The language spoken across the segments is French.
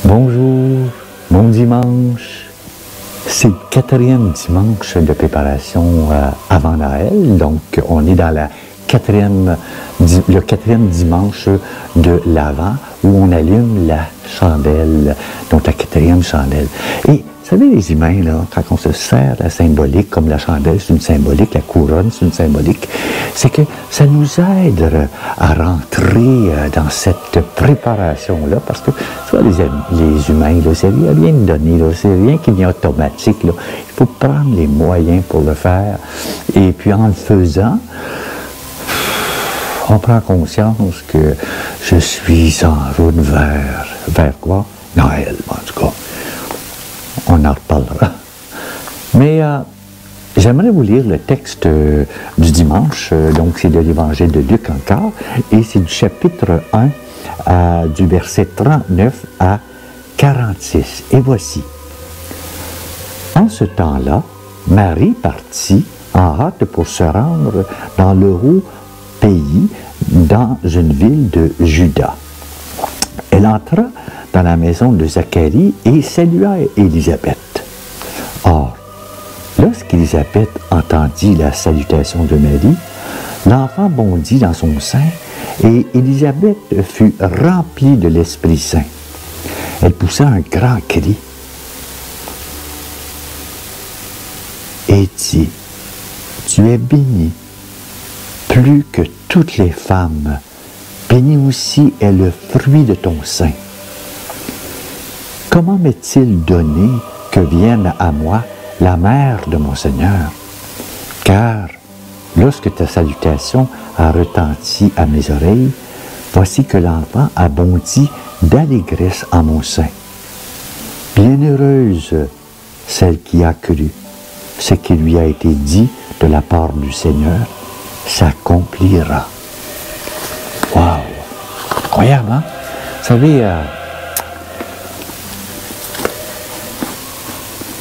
Bonjour, bon dimanche. C'est le 4e dimanche de préparation avant Noël, donc on est dans le 4e dimanche de l'Avent où on allume la chandelle, donc la 4e chandelle. Et vous savez, les humains, là, quand on se sert la symbolique, comme la chandelle, c'est une symbolique, la couronne, c'est une symbolique, c'est que ça nous aide à rentrer dans cette préparation-là, parce que, tu vois, les humains, là, c'est rien de donné, là, c'est rien qui vient automatique, là. Il faut prendre les moyens pour le faire, et puis en le faisant, on prend conscience que je suis en route vers quoi? Noël, en tout cas. On en reparlera. Mais j'aimerais vous lire le texte du dimanche, donc c'est de l'Évangile de Luc encore, et c'est du chapitre 1, du verset 39 à 46. Et voici. En ce temps-là, Marie partit en hâte pour se rendre dans le haut pays, dans une ville de Juda. Elle entra dans la maison de Zacharie et salua Élisabeth. Or, lorsqu'Élisabeth entendit la salutation de Marie, l'enfant bondit dans son sein et Élisabeth fut remplie de l'Esprit Saint. Elle poussa un grand cri et dit, « Tu es bénie plus que toutes les femmes, béni aussi est le fruit de ton sein. Comment m'est-il donné que vienne à moi la mère de mon Seigneur? Car lorsque ta salutation a retenti à mes oreilles, voici que l'enfant a bondi d'allégresse en mon sein. Bienheureuse celle qui a cru, ce qui lui a été dit de la part du Seigneur s'accomplira. » Wow! Incroyable, hein? Vous savez,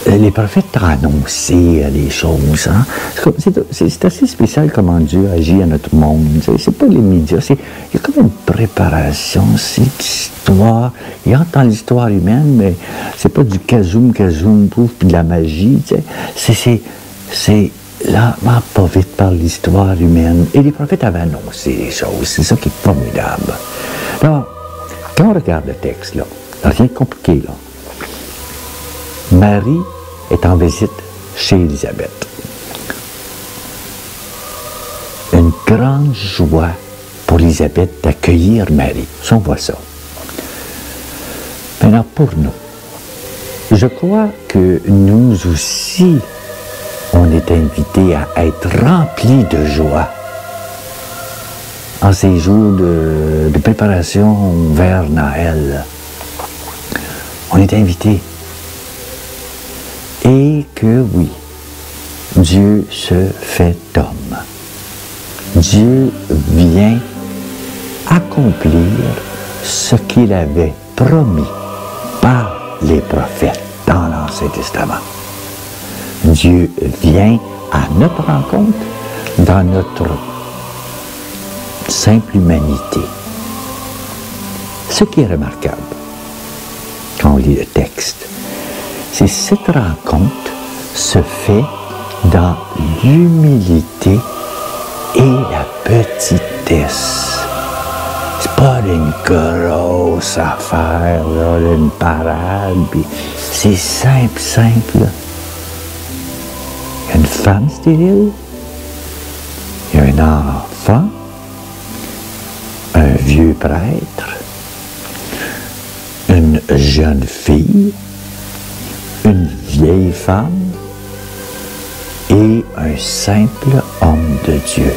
les prophètes ont annoncé les choses. Hein? C'est assez spécial comment Dieu agit à notre monde. C'est pas les médias. Il y a comme une préparation. C'est l'histoire. Il entend l'histoire humaine, mais c'est pas du kazoum, pouf, puis de la magie. C'est là, pas vite par l'histoire humaine. Et les prophètes avaient annoncé les choses. C'est ça qui est formidable. Alors, quand on regarde le texte, là, rien de compliqué, là. Marie est en visite chez Élisabeth. Une grande joie pour Élisabeth d'accueillir Marie. Si on voit ça. Maintenant, pour nous, je crois que nous aussi, on est invités à être remplis de joie en ces jours de préparation vers Noël. On est invités. Et que oui, Dieu se fait homme. Dieu vient accomplir ce qu'il avait promis par les prophètes dans l'Ancien Testament. Dieu vient à notre rencontre dans notre simple humanité. Ce qui est remarquable quand on lit le texte, c'est cette rencontre se fait dans l'humilité et la petitesse. C'est pas une grosse affaire, là, une parade, puis c'est simple. Il y a une femme stérile, il y a un enfant, un vieux prêtre, une jeune fille, une vieille femme et un simple homme de Dieu.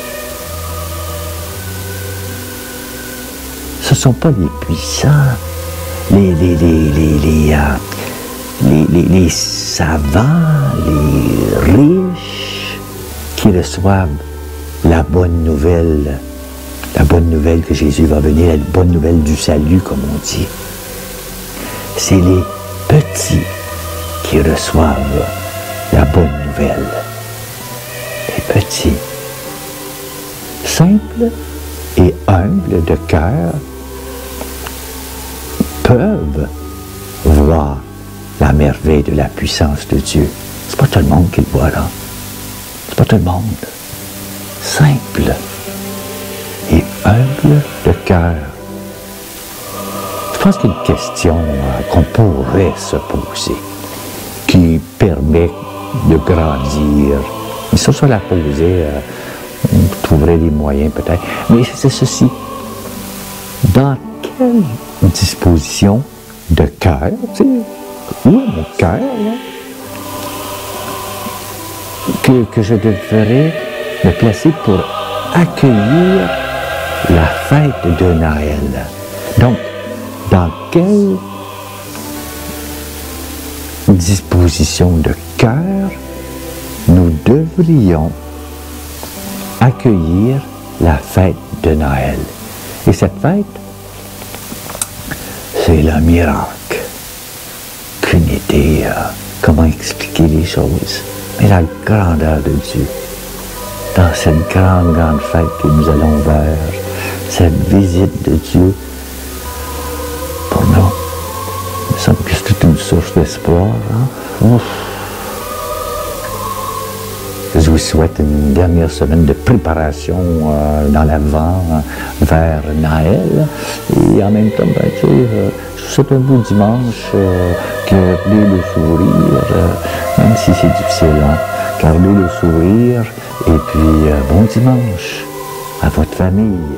Ce ne sont pas les puissants, les savants, les riches qui reçoivent la bonne nouvelle que Jésus va venir, la bonne nouvelle du salut, comme on dit. C'est les petits qui reçoivent la bonne nouvelle. Les petits, simples et humbles de cœur, peuvent la merveille de la puissance de Dieu. C'est pas tout le monde qui le voit là. C'est pas tout le monde. Simple et humble de cœur. Je pense qu'il y a une question qu'on pourrait se poser, qui permet de grandir. Mais ça, la poser, on trouverait des moyens peut-être. Mais c'est ceci. Dans quelle disposition de cœur, tu sais, où est mon cœur, là, que je devrais me placer pour accueillir la fête de Noël? Donc, dans quelle disposition de cœur nous devrions accueillir la fête de Noël? Et cette fête, c'est le miracle. Qu'une idée, comment expliquer les choses. Mais la grandeur de Dieu, dans cette grande, grande fête que nous allons vers, cette visite de Dieu, pour nous, il me semble que c'est toute une source d'espoir. Hein? Ouf. Je vous souhaite une dernière semaine de préparation dans l'Avent vers Noël. Et en même temps, je vous souhaite un beau dimanche. Gardez le sourire, même si c'est difficile. Hein? Gardez le sourire. Et puis, bon dimanche à votre famille.